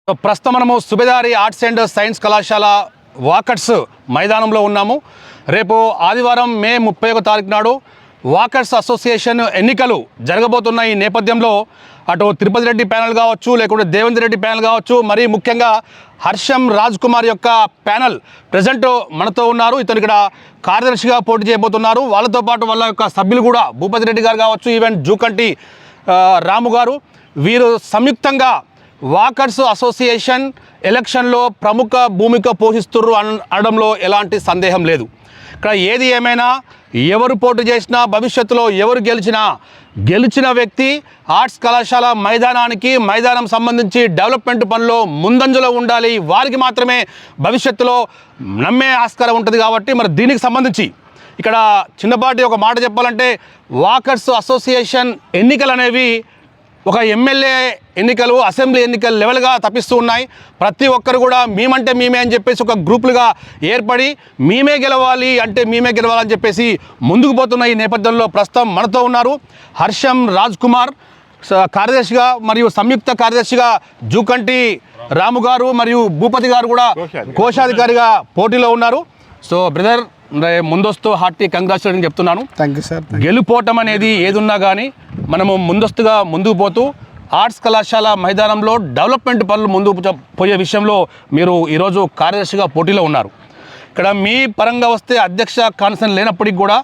ప్రస్తుతం మనము Subedari arts and science కళాశాల వాకర్స్ మైదానంలో ఉన్నాము. రేపు ఆదివారం మే 31వ తారీఖు నాడు వాకర్స్ అసోసియేషన్ ఎన్నికలు జరగబోతున్న ఈ నేపథ్యంలో అటు తిరుపతి రెడ్డి ప్యానెల్ కావచ్చు, లేకుంటే దేవేంద్ర రెడ్డి ప్యానెల్ కావచ్చు, మరీ ముఖ్యంగా హర్షం రాజ్ కుమార్ యొక్క ప్యానెల్ ప్రజెంట్ మనతో ఉన్నారు. ఇతను ఇక్కడ కార్యదర్శిగా పోటీ చేయబోతున్నారు. వాళ్ళతో పాటు వాళ్ళ యొక్క సభ్యులు కూడా భూపతి రెడ్డి గారు కావచ్చు, ఈవెన్ జూకంటి రాము గారు, వీరు సంయుక్తంగా వాకర్స్ అసోసియేషన్ ఎలక్షన్లో ప్రముఖ భూమిక పోషిస్తున్నారు అనడంలో ఎలాంటి సందేహం లేదు. ఇక్కడ ఏది ఏమైనా ఎవరు పోటీ చేసినా, భవిష్యత్తులో ఎవరు గెలిచిన వ్యక్తి ఆర్ట్స్ కళాశాల మైదానం సంబంధించి డెవలప్మెంట్ పనిలో ముందంజలో ఉండాలి. వారికి మాత్రమే భవిష్యత్తులో నమ్మే ఆస్కారం ఉంటుంది. కాబట్టి మరి దీనికి సంబంధించి ఇక్కడ చిన్నపాటి ఒక మాట చెప్పాలంటే, వాకర్స్ అసోసియేషన్ ఎన్నికలు అనేవి ఒక ఎమ్మెల్యే ఎన్నికలు, అసెంబ్లీ ఎన్నికల లెవెల్గా తప్పిస్తూ ఉన్నాయి. ప్రతి ఒక్కరు కూడా మేమంటే మేమే అని చెప్పేసి ఒక గ్రూపులుగా ఏర్పడి మేమే గెలవాలని చెప్పేసి ముందుకు పోతున్న ఈ నేపథ్యంలో ప్రస్తుతం మనతో ఉన్నారు హర్షం రాజ్ కుమార్ కార్యదర్శిగా, మరియు సంయుక్త కార్యదర్శిగా జూకంటి రాము గారు మరియు భూపతి గారు కూడా కోశాధికారిగా పోటీలో ఉన్నారు. సో బ్రదర్, ముందస్తు హార్టీ కంగ్రాచులేషన్ చెప్తున్నాను. Thank you sir. గెలుపోవటం అనేది ఏదున్నా కానీ మనము ముందుకు పోతూ ఆర్ట్స్ కళాశాల మైదానంలో డెవలప్మెంట్ పనులు ముందుకు పోయే విషయంలో మీరు ఈరోజు కార్యదర్శిగా పోటీలో ఉన్నారు. ఇక్కడ మీ పరంగా వస్తే అధ్యక్ష కాన్సెన్ లేనప్పటికీ కూడా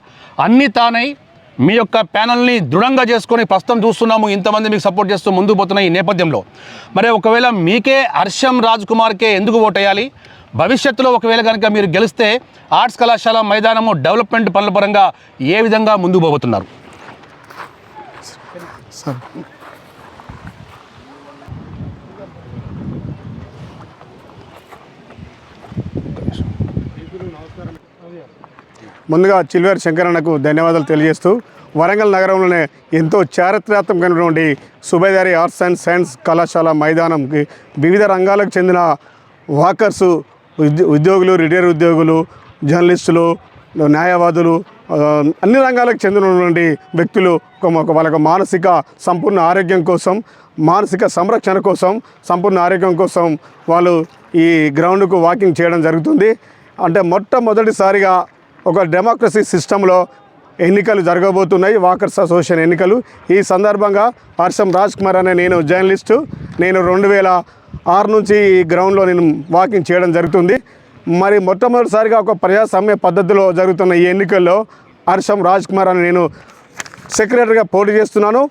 అన్ని తానై మీ యొక్క ప్యానల్ని దృఢంగా చేసుకొని ప్రస్తుతం చూస్తున్నాము ఇంతమంది మీకు సపోర్ట్ చేస్తూ ముందుకు పోతున్న ఈ నేపథ్యంలో మరి ఒకవేళ మీకే హర్షం రాజ్ కుమార్కే ఎందుకు ఓటేయాలి? భవిష్యత్తులో ఒకవేళ కనుక మీరు గెలిస్తే ఆర్ట్స్ కళాశాల మైదానము డెవలప్మెంట్ పనుల పరంగా ఏ విధంగా ముందుకు పోబోతున్నారు? ముందుగా చిల్వేరు శంకరన్నకు ధన్యవాదాలు తెలియజేస్తూ, వరంగల్ నగరంలోనే ఎంతో చారిత్రాత్మకమైనటువంటి సుబేదారి ఆర్ట్స్ అండ్ సైన్స్ కళాశాల మైదానంకి వివిధ రంగాలకు చెందిన వాకర్సు, ఉద్యోగులు, రిటైర్ ఉద్యోగులు, జర్నలిస్టులు, న్యాయవాదులు, అన్ని రంగాలకు చెందినటువంటి వ్యక్తులు వాళ్ళకు మానసిక సంపూర్ణ ఆరోగ్యం కోసం, మానసిక సంరక్షణ కోసం, సంపూర్ణ ఆరోగ్యం కోసం వాళ్ళు ఈ గ్రౌండ్కు వాకింగ్ చేయడం జరుగుతుంది. అంటే మొట్టమొదటిసారిగా ఒక డెమోక్రసీ సిస్టంలో ఎన్నికలు జరగబోతున్నాయి, వాకర్స్ అసోసియేషన్ ఎన్నికలు. ఈ సందర్భంగా హర్షం రాజ్ కుమార్ అనే నేను జర్నలిస్టు, నేను 2006 నుంచి ఈ గ్రౌండ్లో నేను వాకింగ్ చేయడం జరుగుతుంది. మరి మొట్టమొదటిసారిగా ఒక ప్రజాస్వామ్య పద్ధతిలో జరుగుతున్న ఈ ఎన్నికల్లో హర్షం రాజ్ కుమార్ అని నేను సెక్రటరీగా పోటీ చేస్తున్నాను.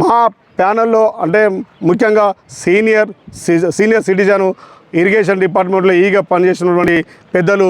మా ప్యానెల్లో అంటే ముఖ్యంగా సీనియర్ సిటిజను, ఇరిగేషన్ డిపార్ట్మెంట్లో ఈగా పనిచేసినటువంటి పెద్దలు